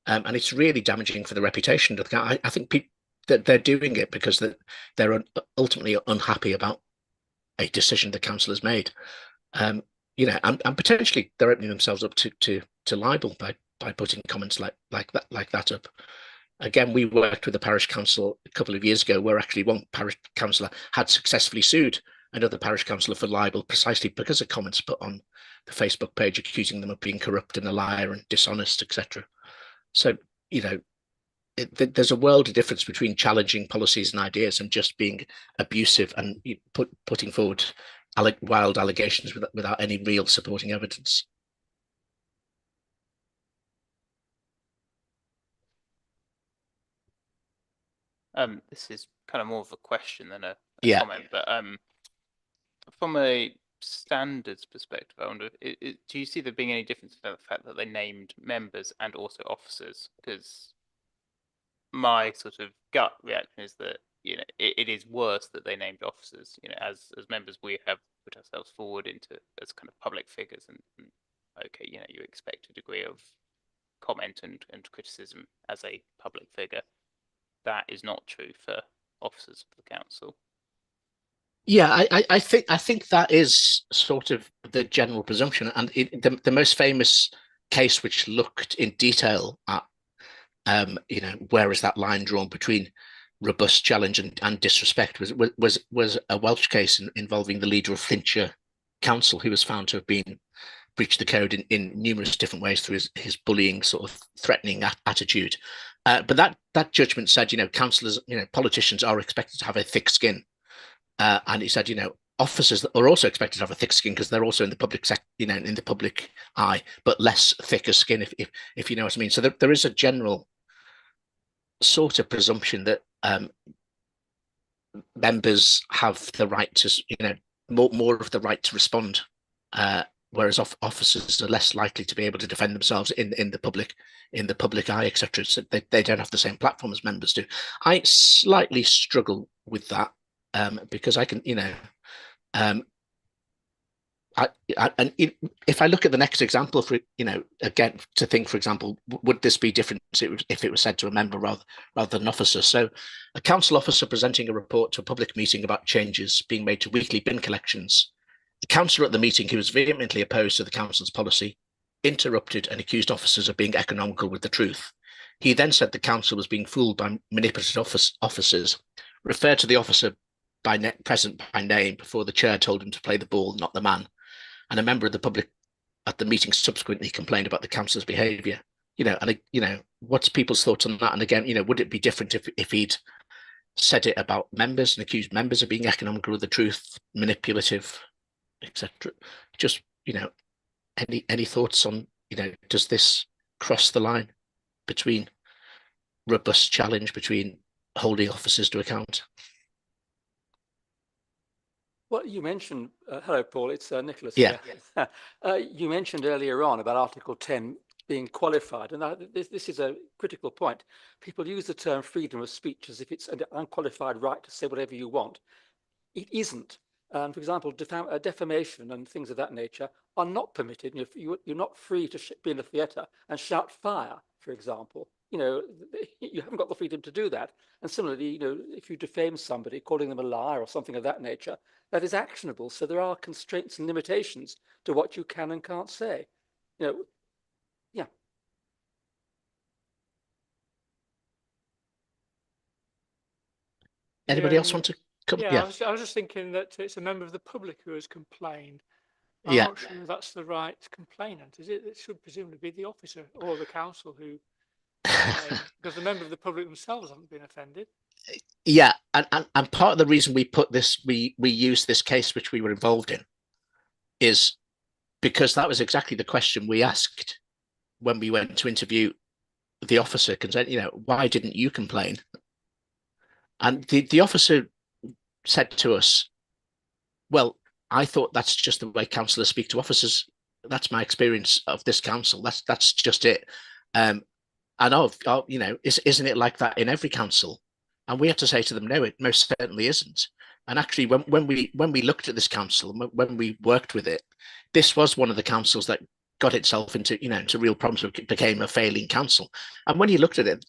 and it's really damaging for the reputation of the council. I think that they're doing it because they're ultimately unhappy about a decision the council has made. You know, and potentially they're opening themselves up to libel by putting comments like that up. Again, we worked with the parish council a couple of years ago, where actually one parish councillor had successfully sued another parish councillor for libel, precisely because of comments put on the Facebook page accusing them of being corrupt and a liar and dishonest, etc. So, you know, there's a world of difference between challenging policies and ideas and just being abusive and putting forward wild allegations without any real supporting evidence. This is kind of more of a question than a Yeah. comment, but from a standards perspective, I wonder, do you see there being any difference in the fact that they named members and also officers? Because my sort of gut reaction is that, you know, it is worse that they named officers. You know, as members, we have put ourselves forward into as kind of public figures, and okay, you know, you expect a degree of comment and criticism as a public figure. That is not true for officers of the council. Yeah, I think that is sort of the general presumption, and the most famous case which looked in detail at you know, where is that line drawn between robust challenge and disrespect was a Welsh case involving the leader of Flintshire Council, who was found to have been breached the code in numerous different ways through his bullying, sort of threatening attitude. But that judgment said, you know, councillors, you know, politicians are expected to have a thick skin, and he said, you know, officers are also expected to have a thick skin because they're also in the public you know, in the public eye, but less thicker skin, if you know what I mean. So there is a general sort of presumption that members have the right to, you know, more of the right to respond whereas officers are less likely to be able to defend themselves in the public eye, etc. So they don't have the same platform as members do. I slightly struggle with that because I can, if I look at the next example, for again, to think, for example, would this be different if it was said to a member rather than an officer? So, a council officer presenting a report to a public meeting about changes being made to weekly bin collections. The councillor at the meeting, who was vehemently opposed to the council's policy, interrupted and accused officers of being economical with the truth. He then said the council was being fooled by manipulative officers, referred to the officer present by name before the chair told him to play the ball, not the man. And a member of the public at the meeting subsequently complained about the councillor's behaviour. What's people's thoughts on that? And again, would it be different if he'd said it about members and accused members of being economical with the truth, manipulative, etc.? Just, any thoughts on, does this cross the line between robust challenge, between holding officers to account? Well, you mentioned, hello, Paul, it's Nicholas Yeah. here. You mentioned earlier on about Article 10 being qualified, and this is a critical point. People use the term freedom of speech as if it's an unqualified right to say whatever you want. It isn't. For example, defamation and things of that nature are not permitted. You're not free to be in a theatre and shout fire, for example. You haven't got the freedom to do that. And similarly, if you defame somebody, calling them a liar or something of that nature, that is actionable. So there are constraints and limitations to what you can and can't say. Yeah. Anybody else want to come? Yeah, I was just thinking that it's a member of the public who has complained. I'm Yeah. not sure that's the right complainant, is it? It should presumably be the officer or the council who, because the member of the public themselves haven't been offended. Yeah, and part of the reason we put this, we used this case which we were involved in, is because that was exactly the question we asked when we went to interview the officer concerned. Why didn't you complain? And the officer said to us, well, I thought that's just the way councillors speak to officers. That's my experience of this council. That's just it. And isn't it like that in every council? And we had to say to them, no, it most certainly isn't. And actually, when we looked at this council, when we worked with it, this was one of the councils that got itself into real problems. It became a failing council. And when you looked at it,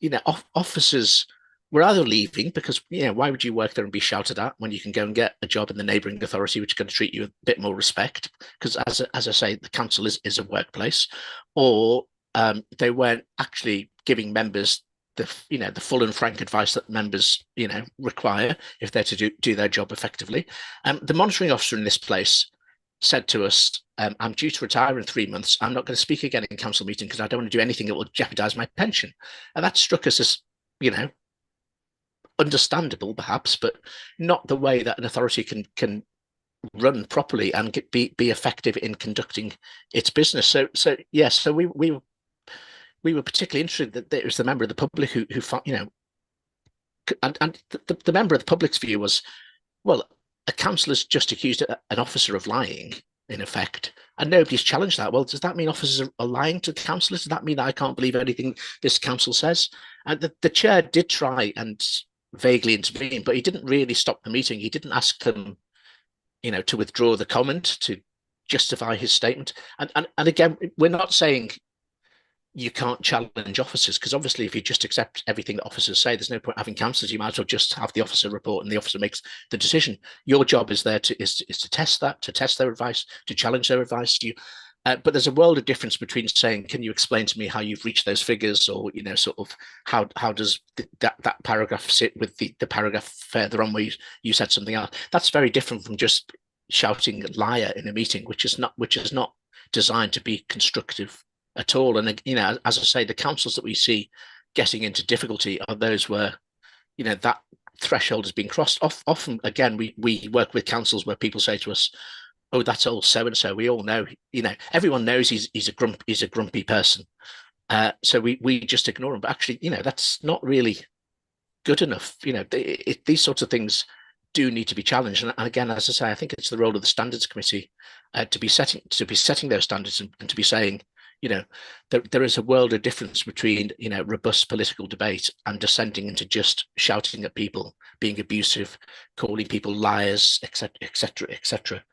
officers were either leaving because why would you work there and be shouted at when you can go and get a job in the neighbouring authority, which is going to treat you with a bit more respect? Because as I say, the council is a workplace, or they weren't actually giving members the full and frank advice that members require if they're to do their job effectively. The monitoring officer in this place said to us, I'm due to retire in 3 months. I'm not going to speak again in council meeting because I don't want to do anything that will jeopardise my pension. And that struck us as understandable perhaps, but not the way that an authority can run properly and be effective in conducting its business. So we were particularly interested that it was the member of the public who and the member of the public's view was, well, a councillor's just accused an officer of lying, in effect, and nobody's challenged that. Well, does that mean officers are lying to councillors? Does that mean I can't believe anything this council says? And the chair did try and vaguely intervene, but he didn't really stop the meeting. He didn't ask them, to withdraw the comment, to justify his statement. And again, we're not saying you can't challenge officers, because obviously if you just accept everything that officers say, there's no point having councillors. You might as well just have the officer report and the officer makes the decision. Your job is there to test that, to test their advice, to challenge their advice. But there's a world of difference between saying, can you explain to me how you've reached those figures, or sort of how does that paragraph sit with the paragraph further on where you said something else. That's very different from just shouting liar in a meeting, which is not designed to be constructive at all. And as I say, the councils that we see getting into difficulty are those where that threshold has been crossed. Often, again, we work with councils where people say to us, oh, that's old so and so. We all know, everyone knows he's a grumpy person. So we just ignore him. But actually, that's not really good enough. These sorts of things do need to be challenged. And again, as I say, I think it's the role of the standards committee to be setting those standards and to be saying, you know, there is a world of difference between, you know, robust political debate and descending into just shouting at people, being abusive, calling people liars, etc., etc., etc.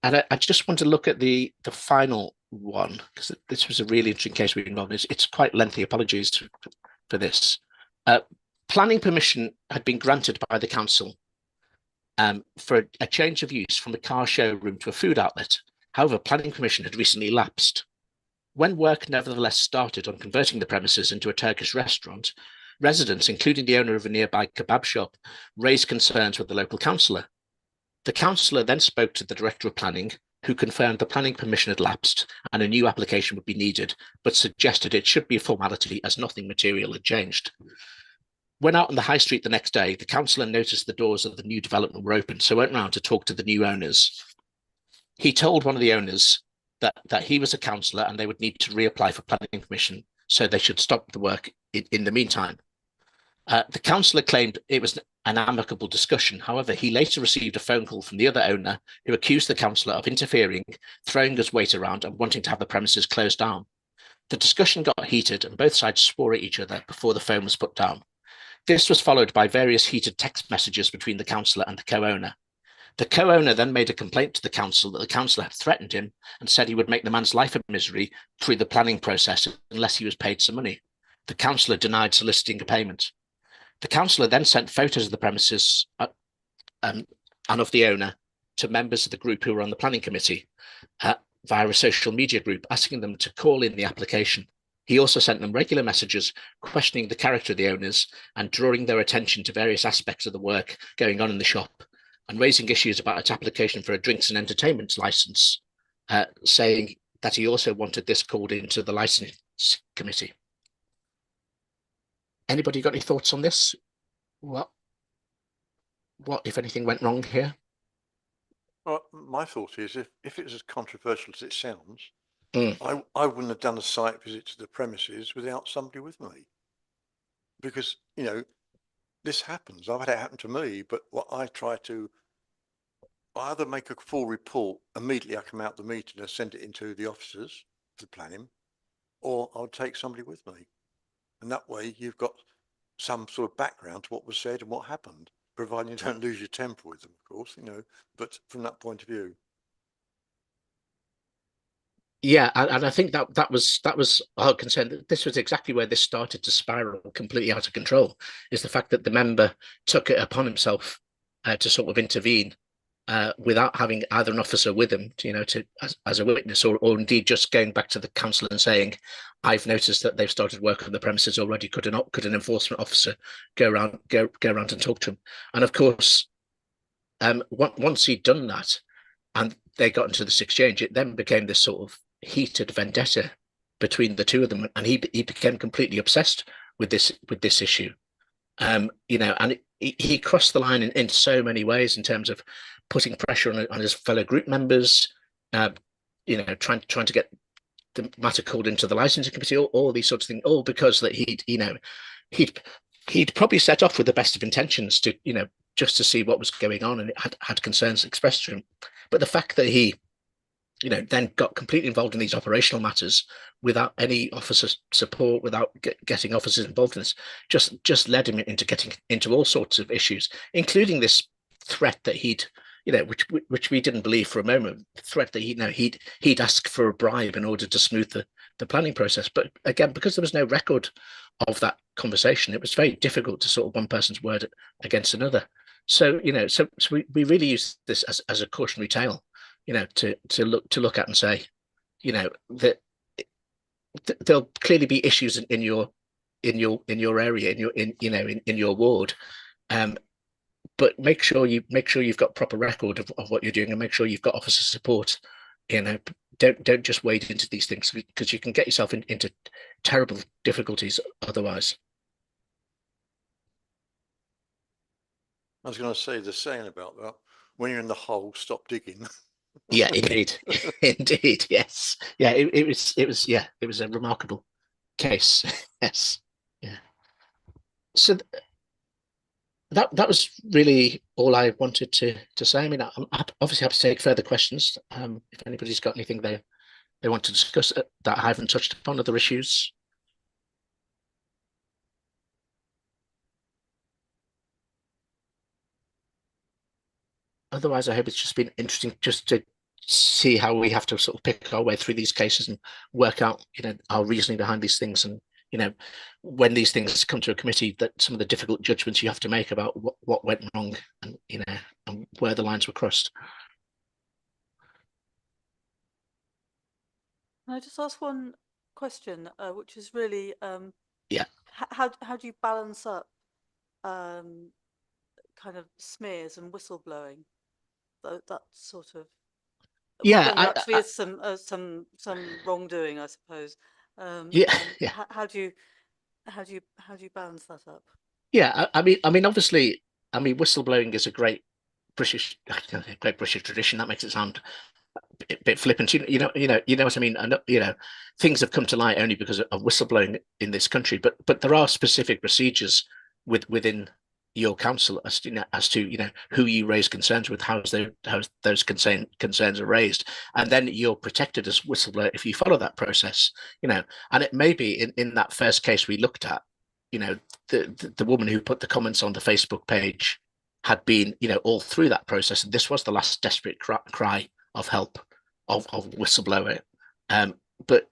And I just want to look at the final one, because this was a really interesting case we were involved in. It's quite lengthy. Apologies for this. Planning permission had been granted by the council for a change of use from a car showroom to a food outlet. However, planning permission had recently lapsed. When work nevertheless started on converting the premises into a Turkish restaurant, residents, including the owner of a nearby kebab shop, raised concerns with the local councillor. The councillor then spoke to the director of planning, who confirmed the planning permission had lapsed and a new application would be needed, but suggested it should be a formality as nothing material had changed. When out on the high street the next day, the councillor noticed the doors of the new development were open, so went round to talk to the new owners. He told one of the owners that he was a councillor and they would need to reapply for planning permission, so they should stop the work in the meantime. The councillor claimed it was an amicable discussion. However, he later received a phone call from the other owner who accused the councillor of interfering, throwing his weight around and wanting to have the premises closed down. The discussion got heated and both sides swore at each other before the phone was put down. This was followed by various heated text messages between the councillor and the co-owner. The co-owner then made a complaint to the council that the councillor had threatened him and said he would make the man's life a misery through the planning process unless he was paid some money. The councillor denied soliciting a payment. The councillor then sent photos of the premises and of the owner to members of the group who were on the planning committee via a social media group, asking them to call in the application. He also sent them regular messages questioning the character of the owners and drawing their attention to various aspects of the work going on in the shop and raising issues about its application for a drinks and entertainment license, saying that he also wanted this called into the licence committee. Anybody got any thoughts on this? What, if anything, went wrong here? Well, my thought is if it's as controversial as it sounds, Mm. I wouldn't have done a site visit to the premises without somebody with me. Because, you know, this happens. I've had it happen to me, but what I try to either make a full report immediately I come out the meeting and send it into the officers for planning, or I'll take somebody with me. And that way you've got some sort of background to what was said and what happened, providing you don't lose your temper with them, of course, you know, but from that point of view. Yeah, and I think that was our concern. This was exactly where this started to spiral completely out of control, is the fact that the member took it upon himself to sort of intervene without having either an officer with him, you know, as a witness, or indeed just going back to the council and saying, "I've noticed that they've started work on the premises already. Could an enforcement officer go around and talk to him?" And of course, once he'd done that, and they got into this exchange, it then became this sort of heated vendetta between the two of them, and he became completely obsessed with this issue. You know, and he crossed the line in so many ways in terms of putting pressure on his fellow group members, you know, trying to get the matter called into the licensing committee, all these sorts of things, all because that he'd probably set off with the best of intentions to, you know, just to see what was going on, and it had concerns expressed to him. But the fact that he, you know, then got completely involved in these operational matters without any officer support, without getting officers involved in this, just led him into getting into all sorts of issues, including this threat that he'd, you know, which we didn't believe for a moment, the threat that he'd ask for a bribe in order to smooth the planning process. But again, because there was no record of that conversation, it was very difficult to sort of one person's word against another. So, you know, so we really use this as a cautionary tale, you know, to look at and say, you know, that there'll clearly be issues in your area, in your ward, but make sure you've got proper record of what you're doing, and make sure you've got officer support. You know, don't just wade into these things, because you can get yourself into terrible difficulties otherwise. I was going to say the saying about that: when you're in the hole, stop digging. Yeah, indeed, indeed, yes, yeah. It was a remarkable case. Yes, yeah. So that was really all I wanted to say. I mean, I'm obviously happy to take further questions. If anybody's got anything they want to discuss that I haven't touched upon, other issues. Otherwise, I hope it's just been interesting just to see how we have to sort of pick our way through these cases and work out, our reasoning behind these things, and when these things come to a committee, that some of the difficult judgments you have to make about what went wrong, and and where the lines were crossed. Can I just ask one question, which is really, Yeah. how do you balance up kind of smears and whistleblowing? That sort of, Yeah, when there actually is some wrongdoing, I suppose. Yeah, and yeah. How do you balance that up? Yeah, I mean, obviously, whistleblowing is a great British tradition. That makes it sound a bit flippant. You know what I mean. And things have come to light only because of whistleblowing in this country. But there are specific procedures within your council as to who you raise concerns with, how those concerns are raised, and then you're protected as whistleblower if you follow that process. And it may be in that first case we looked at, the woman who put the comments on the Facebook page had been, all through that process, and this was the last desperate cry of help of whistleblower. But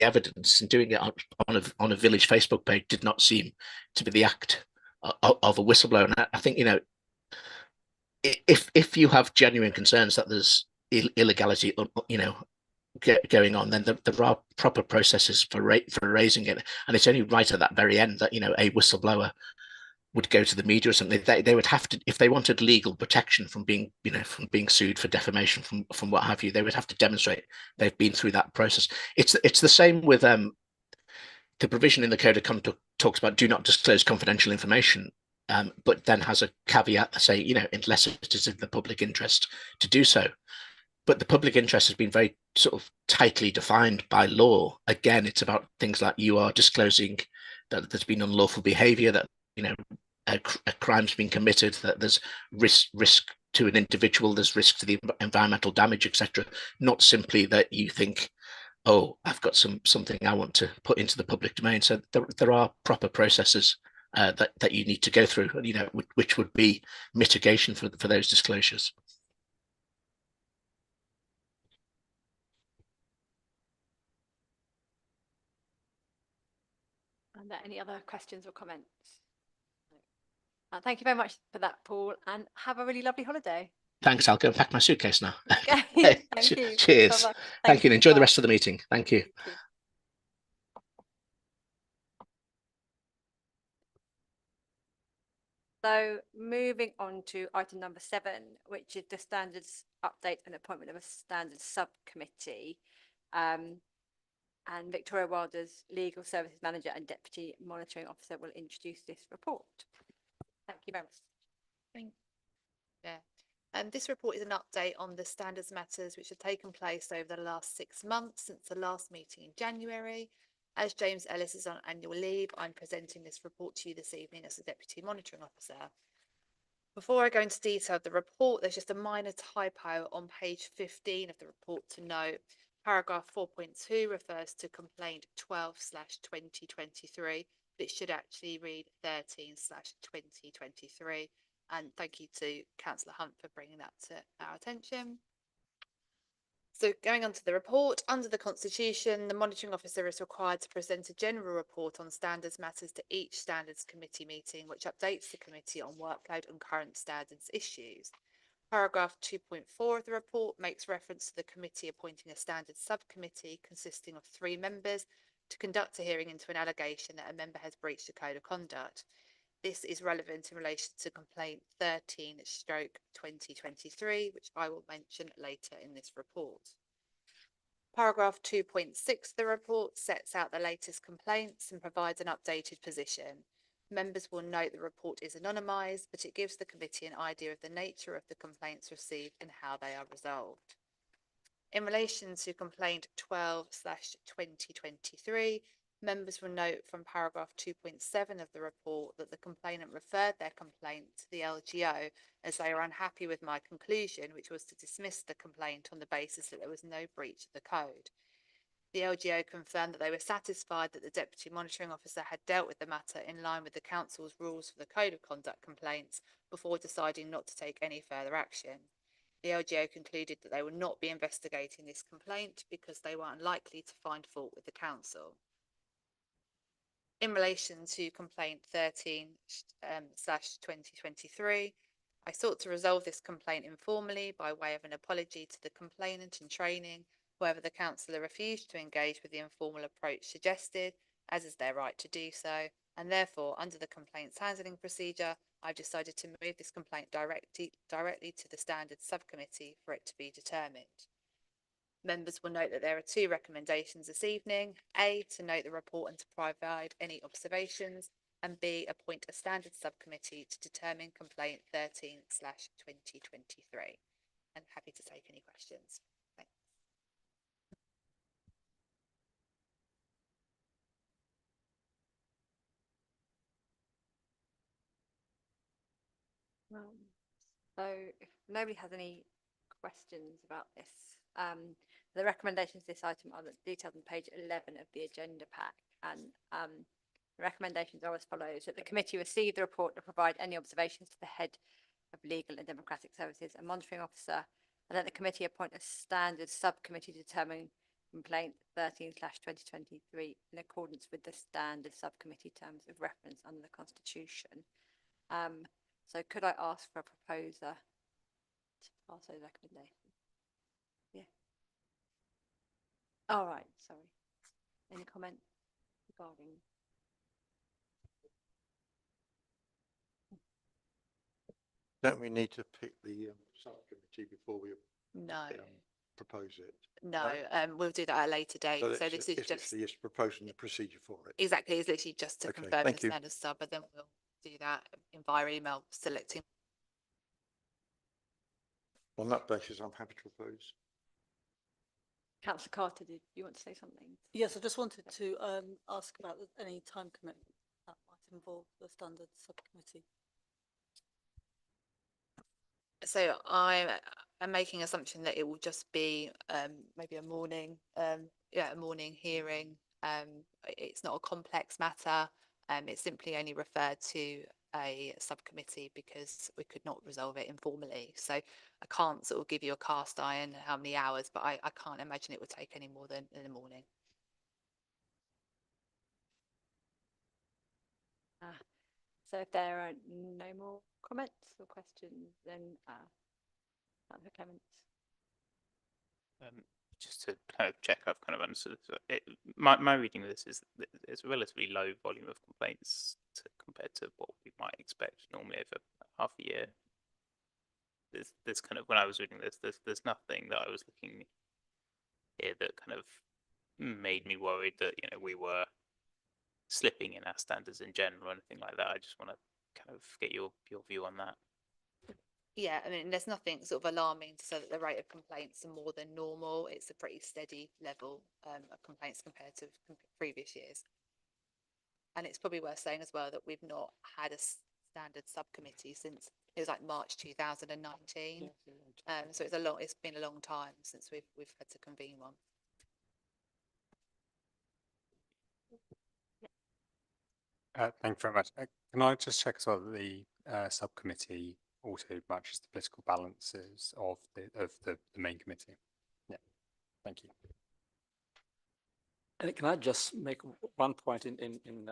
evidence and doing it on a village Facebook page did not seem to be the act of a whistleblower. And I think, if you have genuine concerns that there's illegality, going on, then there are proper processes for raising it, and it's only right at that very end that a whistleblower would go to the media or something. They would have to, if they wanted legal protection from being sued for defamation from what have you, they would have to demonstrate they've been through that process. It's the same with the provision in the Code of Conduct talks about do not disclose confidential information, but then has a caveat to say, unless it is in the public interest to do so. But the public interest has been very sort of tightly defined by law. Again, it's about things like you are disclosing that there's been unlawful behavior, that a crime's been committed, that there's risk to an individual, there's risk to the environmental damage, etc. Not simply that you think, oh, I've got something I want to put into the public domain. So there are proper processes that you need to go through, which would be mitigation for those disclosures. Are there any other questions or comments? Thank you very much for that, Paul, and have a really lovely holiday. Thanks. I'll go and pack my suitcase now. Okay, thank you. Cheers. Bye-bye. Thank you, and enjoy the Bye. rest of the meeting. Thank you. Thank you. So moving on to item number 7, which is the standards update and appointment of a standards subcommittee. And Victoria Wilder's Legal Services Manager and Deputy Monitoring Officer will introduce this report. Thank you very much. Thank you. Yeah. This report is an update on the standards matters which have taken place over the last 6 months since the last meeting in January. As James Ellis is on annual leave, I'm presenting this report to you this evening as the Deputy Monitoring Officer. Before I go into detail of the report, there's just a minor typo on page 15 of the report to note. Paragraph 4.2 refers to complaint 12/2023, but it should actually read 13/2023. And thank you to Councillor Hunt for bringing that to our attention. So going on to the report, under the Constitution, the Monitoring Officer is required to present a general report on standards matters to each Standards Committee meeting, which updates the committee on workload and current standards issues. Paragraph 2.4 of the report makes reference to the committee appointing a standards subcommittee consisting of 3 members to conduct a hearing into an allegation that a member has breached the Code of Conduct. This is relevant in relation to complaint 13/2023, which I will mention later in this report. Paragraph 2.6 of the report sets out the latest complaints and provides an updated position. Members will note the report is anonymised, but it gives the committee an idea of the nature of the complaints received and how they are resolved. In relation to complaint 12/2023, Members will note from paragraph 2.7 of the report that the complainant referred their complaint to the LGO as they are unhappy with my conclusion, which was to dismiss the complaint on the basis that there was no breach of the code. The LGO confirmed that they were satisfied that the Deputy Monitoring Officer had dealt with the matter in line with the Council's rules for the Code of Conduct complaints before deciding not to take any further action. The LGO concluded that they would not be investigating this complaint because they were unlikely to find fault with the Council. In relation to complaint 13/2023, I sought to resolve this complaint informally by way of an apology to the complainant in training. However, the councillor refused to engage with the informal approach suggested, as is their right to do so, and therefore, under the complaints handling procedure, I've decided to move this complaint directly to the standards subcommittee for it to be determined. Members will note that there are two recommendations this evening: A, to note the report and to provide any observations, and B, appoint a standards subcommittee to determine complaint 13/2023. I'm happy to take any questions. Thanks. So if nobody has any questions about this, the recommendations of this item are detailed on page 11 of the agenda pack, and the recommendations are as follows: that the committee receive the report and provide any observations to the head of legal and democratic services and monitoring officer, and that the committee appoint a standard subcommittee to determine complaint 13/2023 in accordance with the standard subcommittee terms of reference under the Constitution. So could I ask for a proposer to pass those recommendations? Yeah. All right, sorry. Any comment regarding? Don't we need to pick the subcommittee before we No, propose it? no, we'll do that at a later date. So So it's- this is it's just, literally proposing the procedure for it. exactly, it's literally just to Okay, confirm the thank you. standard sub, and then we'll do that via email, selecting. On that basis, I'm happy to propose. Councillor Carter, did you want to say something? Yes, I just wanted to ask about any time commitment that might involve the standard subcommittee. So I'm making assumption that it will just be maybe a morning, a morning hearing. It's not a complex matter. It's simply only referred to a subcommittee because we could not resolve it informally. So I can't sort of give you a cast iron how many hours, but I can't imagine it would take any more than in the morning. So if there are no more comments or questions, then Councillor Clements. Just to kind of check, I've kind of understood it. My reading of this is that it's a relatively low volume of complaints compared to what we might expect normally over half a year. There's kind of, when I was reading this, there's nothing that I was looking here that kind of made me worried that, you know, we were slipping in our standards in general or anything like that. I just want to kind of get your view on that. Yeah, I mean, there's nothing sort of alarming to say that the rate of complaints are more than normal. It's a pretty steady level of complaints compared to previous years. And it's probably worth saying as well that we've not had a standard subcommittee since it was like March 2019. So it's been a long time since we've had to convene one. Thank you very much. Can I just check as well that the subcommittee also matches the political balances of the main committee? Yeah, thank you. And can I just make one point in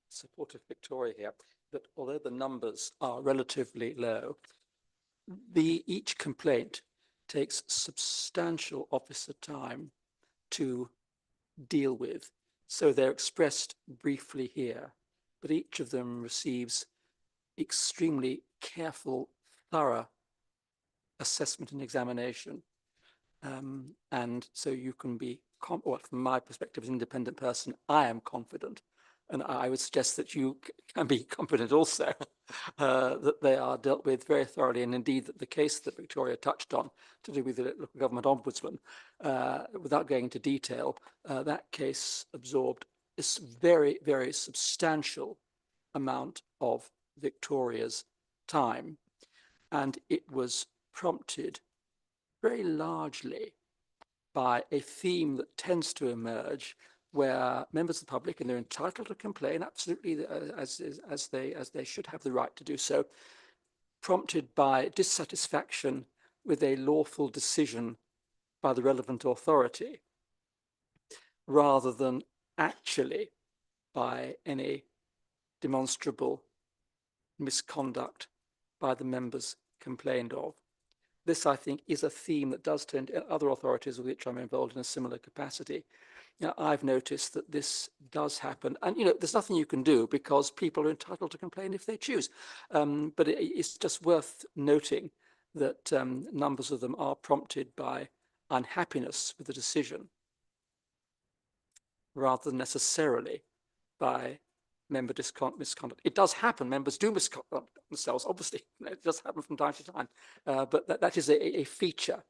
support of Victoria here, that although the numbers are relatively low, each complaint takes substantial officer time to deal with. So they're expressed briefly here, but each of them receives extremely careful, thorough assessment and examination. And so you can be, well, from my perspective as an independent person, I am confident, and I would suggest that you can be confident also, that they are dealt with very thoroughly. And indeed that the case that Victoria touched on to do with the local government ombudsman, without going into detail, that case absorbed this very, very substantial amount of Victoria's time. And it was prompted very largely by a theme that tends to emerge where members of the public, and they're entitled to complain absolutely as they should have the right to do so, prompted by dissatisfaction with a lawful decision by the relevant authority, rather than actually by any demonstrable misconduct by the members complained of. This, I think, is a theme that does tend to other authorities with which I'm involved in a similar capacity. Now, I've noticed that this does happen, and there's nothing you can do because people are entitled to complain if they choose. But it's just worth noting that numbers of them are prompted by unhappiness with the decision, rather than necessarily by member misconduct. It does happen. Members do misconduct themselves. Obviously, it does happen from time to time. But that is a feature,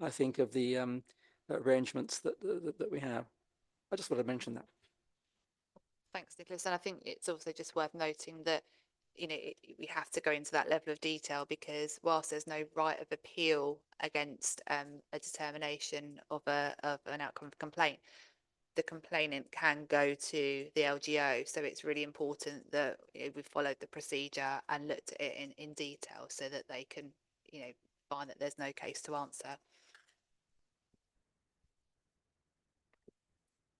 I think, of the arrangements that we have. I just want to mention that. Thanks, Nicholas. And I think it's also just worth noting that, we have to go into that level of detail because whilst there's no right of appeal against a determination of an outcome of a complaint, the complainant can go to the LGO. So it's really important that we've followed the procedure and looked at it in detail so that they can, find that there's no case to answer.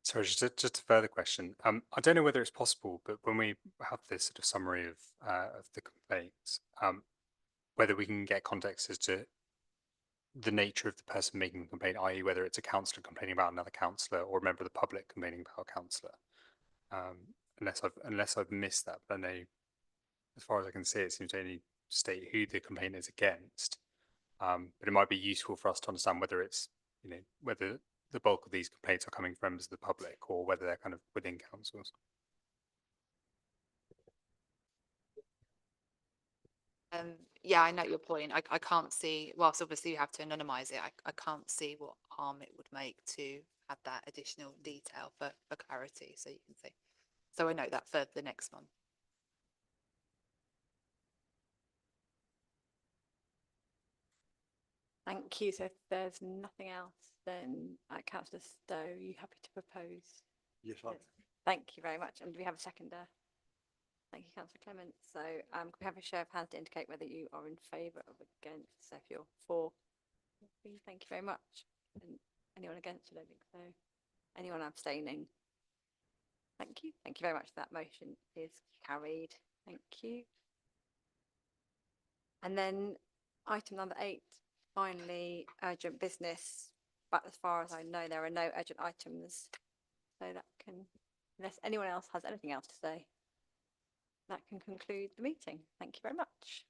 Sorry, just a further question. I don't know whether it's possible, but when we have this sort of summary of the complaints, whether we can get context as to the nature of the person making the complaint, i.e. whether it's a councillor complaining about another councillor or a member of the public complaining about a councillor. Unless I've missed that, but I know, as far as I can see, it seems to only state who the complaint is against. But it might be useful for us to understand whether it's, whether the bulk of these complaints are coming from members of the public or whether they're kind of within councils. Yeah, I know your point. I can't see, whilst obviously you have to anonymise it, I can't see what harm it would make to add that additional detail for clarity, so you can see. So I note that for the next one. Thank you. So if there's nothing else, then Councillor Stowe, are you happy to propose? Yes, Thank you very much. And do we have a seconder? Thank you, Councillor Clement. So can we have a show of hands to indicate whether you are in favour or against? So if you're for, thank you very much. And anyone against? I don't think so. Anyone abstaining? Thank you. Thank you very much. That motion is carried. Thank you. And then item number 8, finally, urgent business. But as far as I know, there are no urgent items. So that can, unless anyone else has anything else to say, that can conclude the meeting. Thank you very much.